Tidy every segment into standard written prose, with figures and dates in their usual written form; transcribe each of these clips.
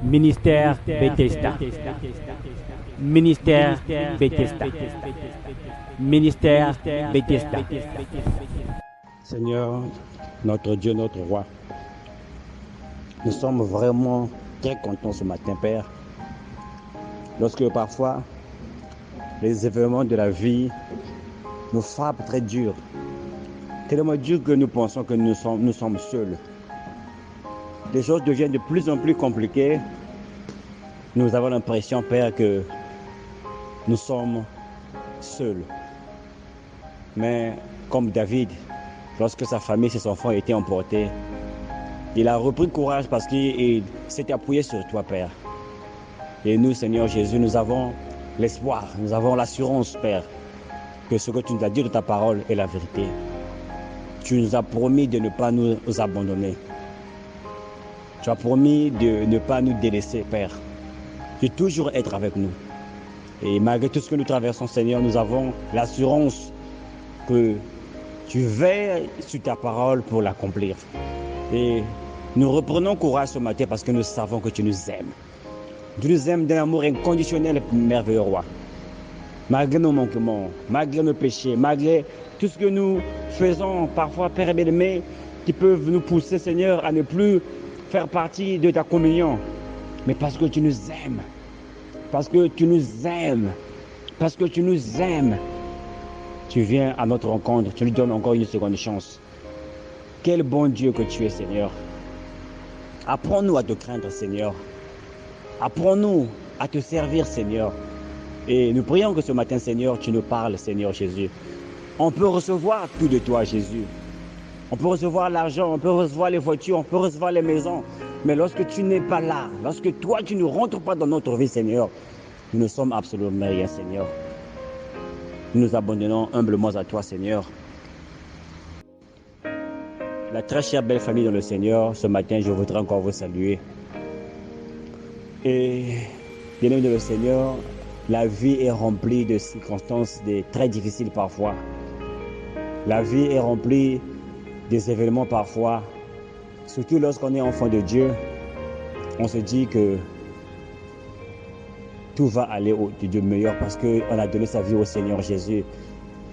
Ministère Bethesda. Ministère Bethesda. Ministère Bethesda. Seigneur, notre Dieu, notre roi, nous sommes vraiment très contents ce matin, Père, lorsque parfois les événements de la vie nous frappent très dur, tellement dur que nous pensons que nous sommes seuls. Les choses deviennent de plus en plus compliquées. Nous avons l'impression, Père, que nous sommes seuls. Mais comme David, lorsque sa famille et ses enfants étaient emportés, il a repris courage parce qu'il s'est appuyé sur toi, Père. Et nous, Seigneur Jésus, nous avons l'espoir, nous avons l'assurance, Père, que ce que tu nous as dit de ta parole est la vérité. Tu nous as promis de ne pas nous abandonner. Tu as promis de ne pas nous délaisser, Père, de toujours être avec nous. Et malgré tout ce que nous traversons, Seigneur, nous avons l'assurance que tu veilles sur ta parole pour l'accomplir. Et nous reprenons courage ce matin parce que nous savons que tu nous aimes. Tu nous aimes d'un amour inconditionnel, merveilleux roi. Malgré nos manquements, malgré nos péchés, malgré tout ce que nous faisons parfois, Père bien-aimé, qui peuvent nous pousser, Seigneur, à ne plus faire partie de ta communion. Mais parce que tu nous aimes, parce que tu nous aimes, parce que tu nous aimes, tu viens à notre rencontre, tu nous donnes encore une seconde chance. Quel bon Dieu que tu es, Seigneur. Apprends-nous à te craindre, Seigneur. Apprends-nous à te servir, Seigneur. Et nous prions que ce matin, Seigneur, tu nous parles, Seigneur Jésus. On peut recevoir tout de toi, Jésus. On peut recevoir l'argent, on peut recevoir les voitures, on peut recevoir les maisons. Mais lorsque tu n'es pas là, lorsque toi, tu ne rentres pas dans notre vie, Seigneur, nous ne sommes absolument rien, Seigneur. Nous nous abandonnons humblement à toi, Seigneur. La très chère belle famille dans le Seigneur, ce matin, je voudrais encore vous saluer. Et bien aimé dans le Seigneur, la vie est remplie de circonstances très difficiles parfois. La vie est remplie des événements parfois, surtout lorsqu'on est enfant de Dieu, on se dit que tout va aller de meilleur parce qu'on a donné sa vie au Seigneur Jésus.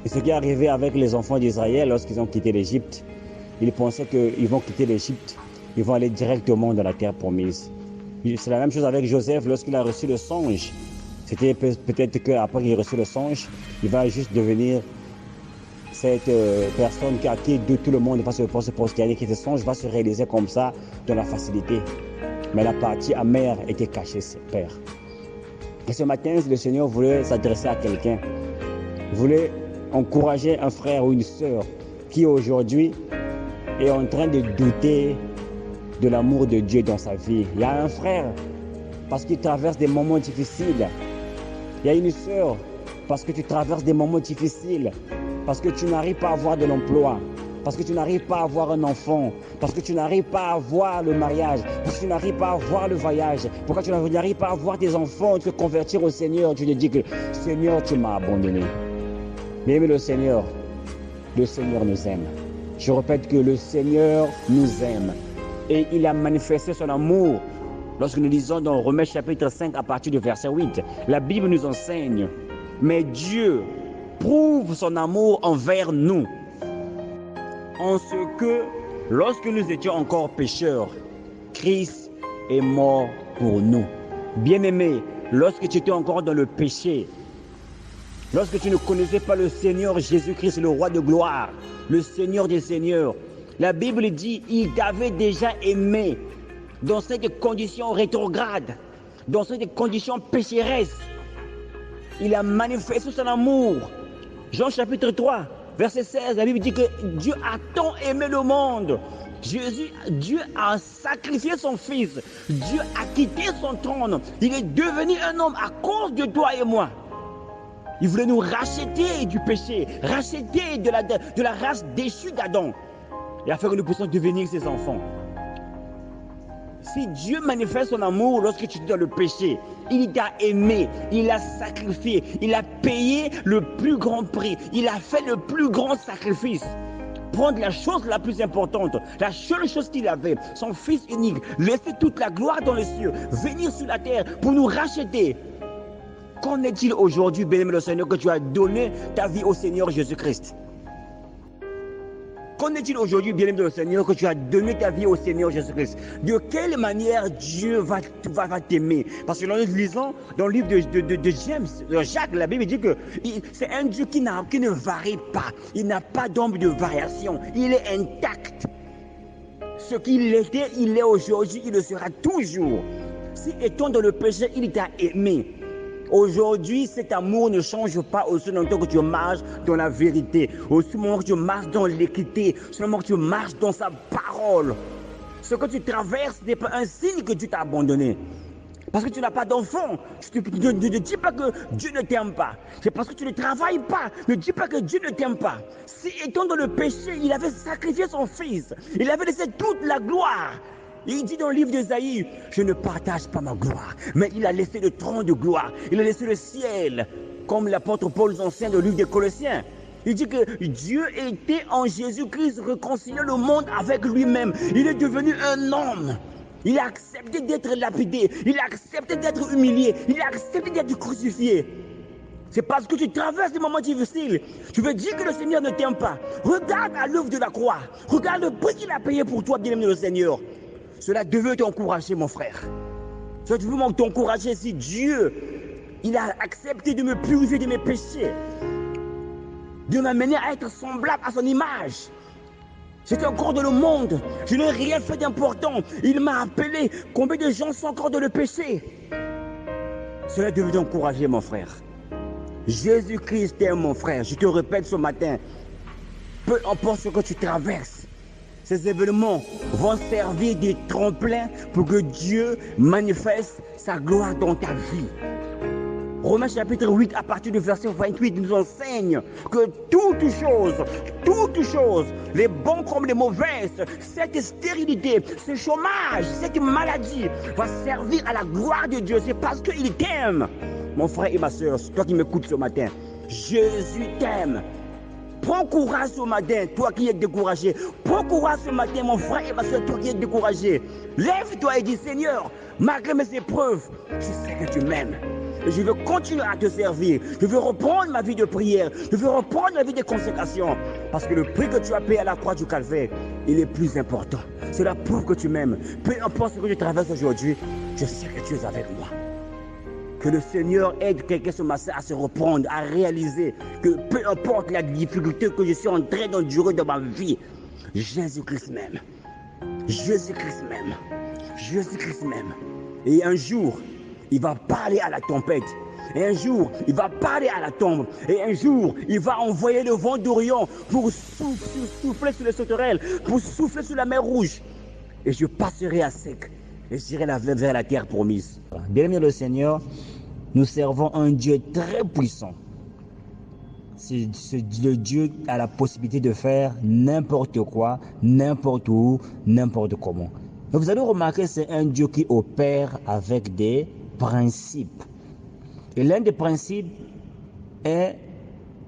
Et ce qui est arrivé avec les enfants d'Israël lorsqu'ils ont quitté l'Égypte, ils pensaient qu'ils vont quitter l'Égypte, ils vont aller directement dans la terre promise. C'est la même chose avec Joseph lorsqu'il a reçu le songe. C'était peut-être qu'après qu'il a reçu le songe, il va juste devenir cette personne à qui tout le monde va se prosterner, qui ce songe va se réaliser comme ça dans la facilité. Mais la partie amère était cachée, Père. Et ce matin, le Seigneur voulait s'adresser à quelqu'un, voulait encourager un frère ou une sœur qui aujourd'hui est en train de douter de l'amour de Dieu dans sa vie. Il y a un frère parce qu'il traverse des moments difficiles. Il y a une sœur parce que tu traverses des moments difficiles, parce que tu n'arrives pas à avoir de l'emploi, parce que tu n'arrives pas à avoir un enfant, parce que tu n'arrives pas à avoir le mariage, parce que tu n'arrives pas à avoir le voyage, pourquoi tu n'arrives pas à avoir des enfants, te convertir au Seigneur, tu te dis que Seigneur, tu m'as abandonné. Mais le Seigneur nous aime. Je répète que le Seigneur nous aime et il a manifesté son amour. Lorsque nous lisons dans Romains chapitre 5 à partir du verset 8, la Bible nous enseigne, mais Dieu prouve son amour envers nous en ce que, lorsque nous étions encore pécheurs, Christ est mort pour nous. Bien-aimé, lorsque tu étais encore dans le péché, lorsque tu ne connaissais pas le Seigneur Jésus-Christ, le roi de gloire, le Seigneur des seigneurs, la Bible dit il t'avait déjà aimé dans cette condition rétrograde, dans cette condition pécheresse. Il a manifesté son amour. Jean chapitre 3, verset 16, la Bible dit que Dieu a tant aimé le monde. Dieu a sacrifié son fils. Dieu a quitté son trône. Il est devenu un homme à cause de toi et moi. Il voulait nous racheter du péché, racheter de la race déchue d'Adam, et afin que nous puissions devenir ses enfants. Si Dieu manifeste son amour lorsque tu es dans le péché, il t'a aimé, il a sacrifié, il a payé le plus grand prix, il a fait le plus grand sacrifice prendre la chose la plus importante, la seule chose qu'il avait, son Fils unique, laisser toute la gloire dans les cieux, venir sur la terre pour nous racheter. Qu'en est-il aujourd'hui, bien-aimé le Seigneur, que tu as donné ta vie au Seigneur Jésus-Christ? Qu'en est-il aujourd'hui, bien-aimé le Seigneur, que tu as donné ta vie au Seigneur Jésus-Christ? De quelle manière Dieu va t'aimer? Parce que nous lisons dans le livre de James, de Jacques, la Bible dit que c'est un Dieu qui ne varie pas. Il n'a pas d'ombre de variation. Il est intact. Ce qu'il était, il est aujourd'hui, il le sera toujours. Si étant dans le péché, il t'a aimé. Aujourd'hui, cet amour ne change pas aussi longtemps que tu marches dans la vérité, aussi longtemps que tu marches dans l'équité, aussi longtemps que tu marches dans sa parole. Ce que tu traverses n'est pas un signe que Dieu t'a abandonné. Parce que tu n'as pas d'enfant. Ne dis pas que Dieu ne t'aime pas. C'est parce que tu ne travailles pas. Ne dis pas que Dieu ne t'aime pas. Si étant dans le péché, il avait sacrifié son fils, il avait laissé toute la gloire. Il dit dans le livre d'Ésaïe, je ne partage pas ma gloire, mais il a laissé le trône de gloire, il a laissé le ciel, comme l'apôtre Paul nous enseigne dans le livre des Colossiens. Il dit que Dieu était en Jésus-Christ réconciliant le monde avec lui-même. Il est devenu un homme. Il a accepté d'être lapidé, il a accepté d'être humilié, il a accepté d'être crucifié. C'est parce que tu traverses des moments difficiles. Tu veux dire que le Seigneur ne t'aime pas. Regarde à l'œuvre de la croix. Regarde le prix qu'il a payé pour toi, bien-aimé le Seigneur. Cela devait t'encourager, mon frère. Cela devait t'encourager si Dieu, il a accepté de me purifier de mes péchés, de m'amener à être semblable à son image. J'étais encore dans le monde. Je n'ai rien fait d'important. Il m'a appelé. Combien de gens sont encore dans le péché? Cela devait t'encourager, mon frère. Jésus-Christ t'aime, mon frère. Je te répète ce matin. Peu importe ce que tu traverses, ces événements vont servir de tremplin pour que Dieu manifeste sa gloire dans ta vie. Romains chapitre 8, à partir du verset 28, nous enseigne que toutes choses, les bons comme les mauvaises, cette stérilité, ce chômage, cette maladie, va servir à la gloire de Dieu. C'est parce qu'il t'aime. Mon frère et ma soeur, toi qui m'écoutes ce matin, Jésus t'aime. Prends courage ce matin, toi qui es découragé. Prends courage ce matin, mon frère et ma soeur, toi qui es découragé. Lève-toi et dis, Seigneur, malgré mes épreuves, je sais que tu m'aimes. Et je veux continuer à te servir. Je veux reprendre ma vie de prière. Je veux reprendre ma vie de consécration. Parce que le prix que tu as payé à la croix du Calvaire, il est plus important. Cela prouve que tu m'aimes. Peu importe ce que je traverse aujourd'hui, je sais que tu es avec moi. Que le Seigneur aide quelqu'un ce matin à se reprendre, à réaliser que peu importe la difficulté que je suis en train d'endurer dans ma vie, Jésus-Christ m'aime. Jésus-Christ m'aime. Jésus-Christ m'aime. Et un jour, il va parler à la tempête. Et un jour, il va parler à la tombe. Et un jour, il va envoyer le vent d'Orient pour souffler sur les sauterelles, pour souffler sur la mer Rouge. Et je passerai à sec. Et j'irai vers la terre promise. Bien-aimé le Seigneur, nous servons un Dieu très puissant. Le Dieu qui a la possibilité de faire n'importe quoi, n'importe où, n'importe comment. Donc vous allez remarquer, c'est un Dieu qui opère avec des principes. Et l'un des principes est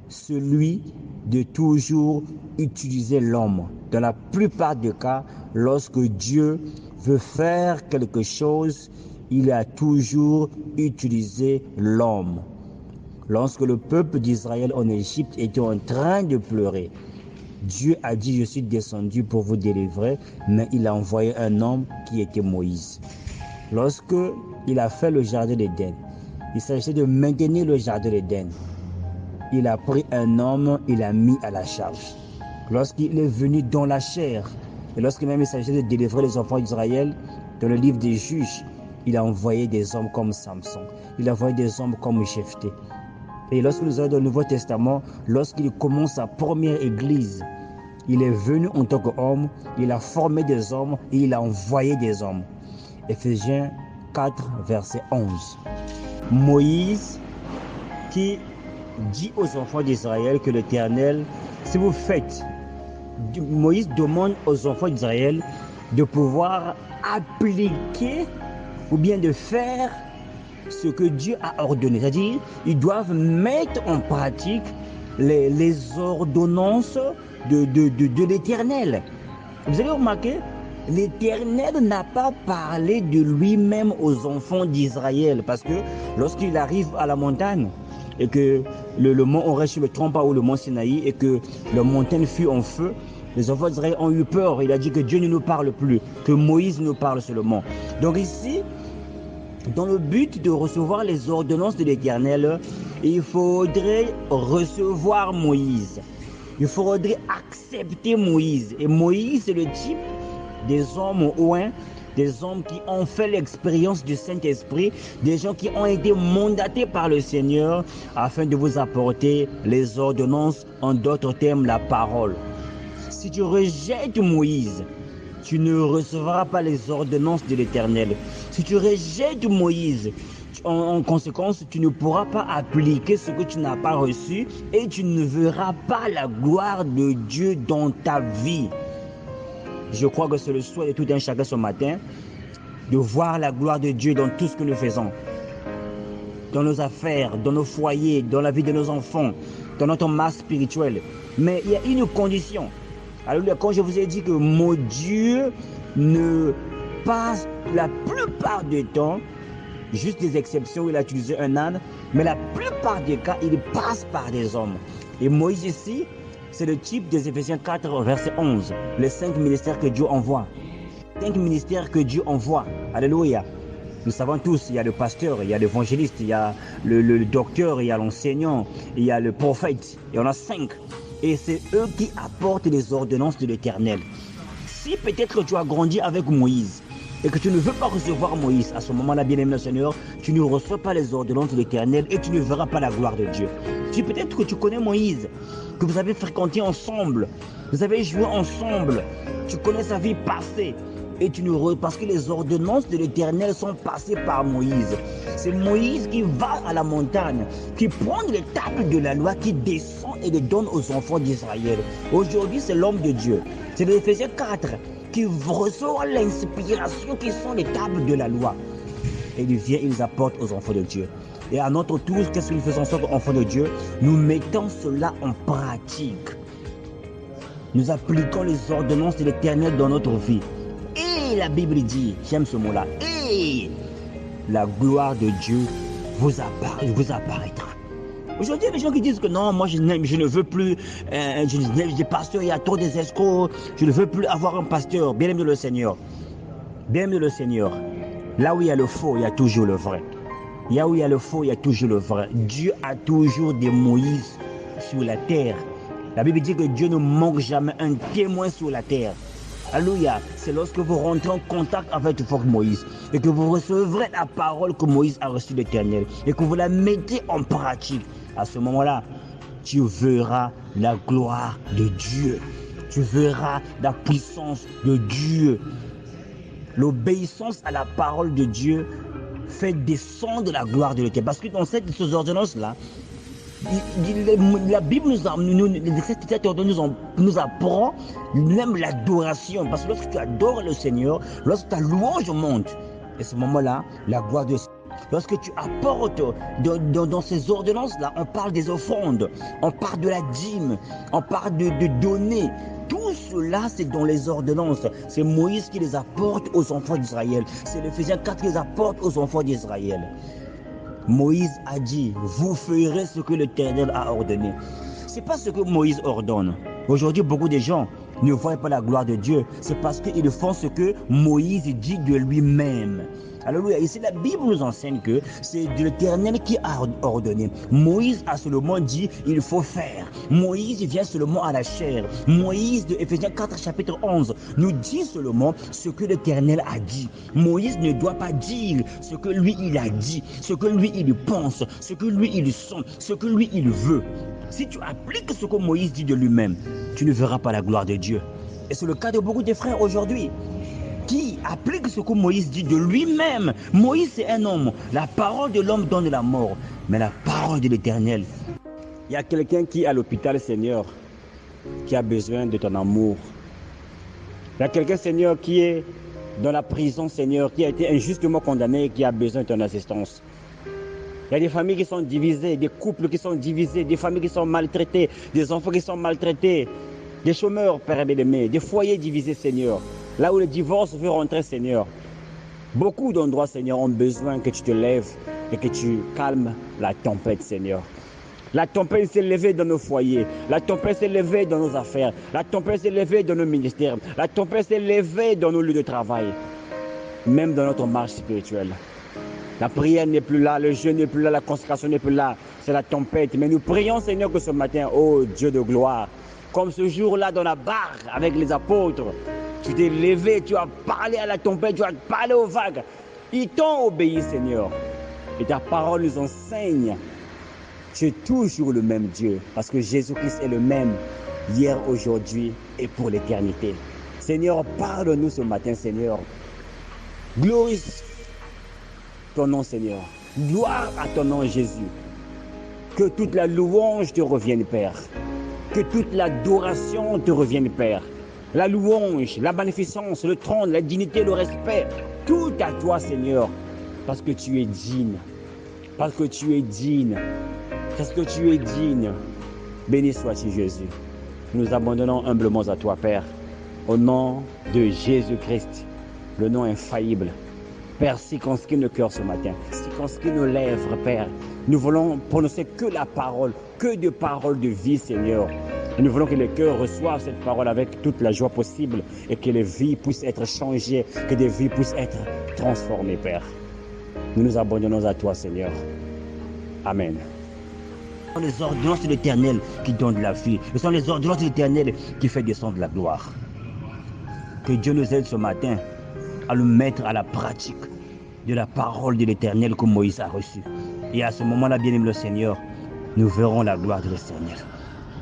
celui de toujours utiliser l'homme. Dans la plupart des cas, lorsque Dieu veut faire quelque chose, il a toujours utilisé l'homme. Lorsque le peuple d'Israël en Égypte était en train de pleurer, Dieu a dit, je suis descendu pour vous délivrer, mais il a envoyé un homme qui était Moïse. Lorsque il a fait le jardin d'Éden, il s'agissait de maintenir le jardin d'Éden. Il a pris un homme, il l'a mis à la charge. Lorsqu'il est venu dans la chair, et lorsque même il s'agissait de délivrer les enfants d'Israël, dans le livre des Juges, il a envoyé des hommes comme Samson, il a envoyé des hommes comme Jephthé. Et lorsque nous allons dans le Nouveau Testament, lorsqu'il commence sa première église, il est venu en tant qu'homme, il a formé des hommes et il a envoyé des hommes. Éphésiens 4, verset 11. Moïse qui dit aux enfants d'Israël que l'Éternel, si vous faites, Moïse demande aux enfants d'Israël de pouvoir appliquer ou bien de faire ce que Dieu a ordonné. C'est-à-dire, ils doivent mettre en pratique les ordonnances de l'Éternel. Vous avez remarqué, l'Éternel n'a pas parlé de lui-même aux enfants d'Israël, parce que lorsqu'il arrive à la montagne et que le mont Horeb sur le Trompa ou le mont Sinaï et que la montagne fut en feu, les enfants d'Israël ont eu peur. Il a dit que Dieu ne nous parle plus, que Moïse nous parle seulement. Donc ici, dans le but de recevoir les ordonnances de l'Éternel, il faudrait recevoir Moïse. Il faudrait accepter Moïse. Et Moïse, c'est le type des hommes ouins, des hommes qui ont fait l'expérience du Saint-Esprit, des gens qui ont été mandatés par le Seigneur afin de vous apporter les ordonnances, en d'autres termes, la parole. Si tu rejettes Moïse, tu ne recevras pas les ordonnances de l'Éternel. Si tu rejettes Moïse, en conséquence, tu ne pourras pas appliquer ce que tu n'as pas reçu et tu ne verras pas la gloire de Dieu dans ta vie. Je crois que c'est le souhait de tout un chacun ce matin, de voir la gloire de Dieu dans tout ce que nous faisons. Dans nos affaires, dans nos foyers, dans la vie de nos enfants, dans notre masse spirituelle. Mais il y a une condition. Alléluia, quand je vous ai dit que mon Dieu ne passe la plupart du temps, juste des exceptions, il a utilisé un âne, mais la plupart des cas, il passe par des hommes. Et Moïse ici, c'est le type des Éphésiens 4, verset 11, les 5 ministères que Dieu envoie. 5 ministères que Dieu envoie. Alléluia. Nous savons tous, il y a le pasteur, il y a l'évangéliste, il y a le docteur, il y a l'enseignant, il y a le prophète. Il y en a 5. Et c'est eux qui apportent les ordonnances de l'Éternel. Si peut-être tu as grandi avec Moïse et que tu ne veux pas recevoir Moïse, à ce moment-là, bien-aimé le Seigneur, tu ne reçois pas les ordonnances de l'Éternel et tu ne verras pas la gloire de Dieu. Si peut-être que tu connais Moïse, que vous avez fréquenté ensemble, vous avez joué ensemble, tu connais sa vie passée, et tu ne parce que les ordonnances de l'Éternel sont passées par Moïse. C'est Moïse qui va à la montagne, qui prend les tables de la loi, qui descend et les donne aux enfants d'Israël. Aujourd'hui, c'est l'homme de Dieu. C'est l'Éphésiens 4 qui reçoit l'inspiration qui sont les tables de la loi. Et il vient, il les apporte aux enfants de Dieu. Et à notre tour, qu'est-ce que nous faisons en tant qu'enfants de Dieu? Nous mettons cela en pratique. Nous appliquons les ordonnances de l'Éternel dans notre vie. Et la Bible dit, j'aime ce mot-là, et la gloire de Dieu vous apparaîtra. Aujourd'hui, il y a des gens qui disent que non, moi je ne veux plus des pasteurs, il y a trop des escrocs, je ne veux plus avoir un pasteur. Bien-aimé le Seigneur. Bien-aimé le Seigneur. Là où il y a le faux, il y a toujours le vrai. Là où il y a le faux, il y a toujours le vrai. Dieu a toujours des Moïse sur la terre. La Bible dit que Dieu ne manque jamais un témoin sur la terre. Alléluia, c'est lorsque vous rentrez en contact avec votre Moïse et que vous recevrez la parole que Moïse a reçue de l'Éternel et que vous la mettez en pratique. À ce moment-là, tu verras la gloire de Dieu. Tu verras la puissance de Dieu. L'obéissance à la parole de Dieu fait descendre la gloire de l'Éternel. Parce que dans ces ordonnances-là, la Bible nous apprend même l'adoration. Parce que lorsque tu adores le Seigneur, lorsque ta louange monte, à ce moment-là, la gloire de Dieu. Lorsque tu apportes dans ces ordonnances-là, on parle des offrandes, on parle de la dîme, on parle de donner. Tout cela, c'est dans les ordonnances. C'est Moïse qui les apporte aux enfants d'Israël. C'est l'Éphésiens 4 qui les apporte aux enfants d'Israël. Moïse a dit, vous ferez ce que l'Éternel a ordonné. Ce n'est pas ce que Moïse ordonne. Aujourd'hui, beaucoup de gens ne voient pas la gloire de Dieu. C'est parce qu'ils font ce que Moïse dit de lui-même. Alléluia. Ici, la Bible nous enseigne que c'est de l'Éternel qui a ordonné. Moïse a seulement dit, il faut faire. Moïse vient seulement à la chair. Moïse de Éphésiens 4, chapitre 11, nous dit seulement ce que l'Éternel a dit. Moïse ne doit pas dire ce que lui, il a dit, ce que lui, il pense, ce que lui, il sent, ce que lui, il veut. Si tu appliques ce que Moïse dit de lui-même, tu ne verras pas la gloire de Dieu. Et c'est le cas de beaucoup de frères aujourd'hui qui appliquent ce que Moïse dit de lui-même. Moïse, c'est un homme. La parole de l'homme donne la mort, mais la parole de l'Éternel. Il y a quelqu'un qui est à l'hôpital, Seigneur, qui a besoin de ton amour. Il y a quelqu'un, Seigneur, qui est dans la prison, Seigneur, qui a été injustement condamné et qui a besoin de ton assistance. Il y a des familles qui sont divisées, des couples qui sont divisés, des familles qui sont maltraitées, des enfants qui sont maltraités, des chômeurs, Père bien-aimé, des foyers divisés, Seigneur. Là où le divorce veut rentrer, Seigneur. Beaucoup d'endroits, Seigneur, ont besoin que tu te lèves et que tu calmes la tempête, Seigneur. La tempête s'est levée dans nos foyers, la tempête s'est levée dans nos affaires, la tempête s'est levée dans nos ministères, la tempête s'est levée dans nos lieux de travail, même dans notre marche spirituelle. La prière n'est plus là, le jeûne n'est plus là, la consécration n'est plus là, c'est la tempête. Mais nous prions, Seigneur, que ce matin, ô Dieu de gloire, comme ce jour-là dans la barque avec les apôtres, tu t'es levé, tu as parlé à la tempête, tu as parlé aux vagues. Ils t'ont obéi, Seigneur. Et ta parole nous enseigne. Tu es toujours le même Dieu, parce que Jésus-Christ est le même, hier, aujourd'hui et pour l'éternité. Seigneur, parle-nous ce matin, Seigneur. Glorifie ton nom, Seigneur. Gloire à ton nom, Jésus. Que toute la louange te revienne, Père. Que toute l'adoration te revienne, Père. La louange, la magnificence, le trône, la dignité, le respect, tout à toi, Seigneur, parce que tu es digne. Parce que tu es digne. Parce que tu es digne. Béni sois-tu, Jésus. Nous nous abandonnons humblement à toi, Père, au nom de Jésus-Christ, le nom infaillible. Père, circonscris nos cœurs ce matin, circonscris nos lèvres, Père. Nous voulons prononcer que la parole, que de paroles de vie, Seigneur. Et nous voulons que les cœurs reçoivent cette parole avec toute la joie possible et que les vies puissent être changées, que des vies puissent être transformées, Père. Nous nous abandonnons à toi, Seigneur. Amen. Ce sont les ordonnances de l'Éternel qui donnent la vie. Ce sont les ordonnances de l'Éternel qui font descendre la gloire. Que Dieu nous aide ce matin à le mettre à la pratique de la parole de l'Éternel que Moïse a reçue. Et à ce moment-là, bien-aimé le Seigneur, nous verrons la gloire de l'Éternel.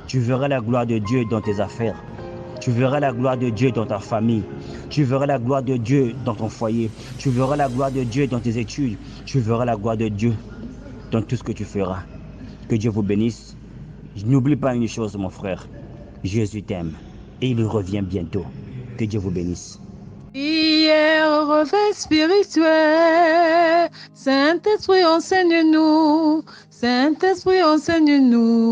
Tu verras la gloire de Dieu dans tes affaires. Tu verras la gloire de Dieu dans ta famille. Tu verras la gloire de Dieu dans ton foyer. Tu verras la gloire de Dieu dans tes études. Tu verras la gloire de Dieu dans tout ce que tu feras. Que Dieu vous bénisse. N'oublie pas une chose, mon frère. Jésus t'aime et il revient bientôt. Que Dieu vous bénisse. Prière au réveil spirituel. Saint-Esprit, enseigne-nous. Saint-Esprit, enseigne-nous.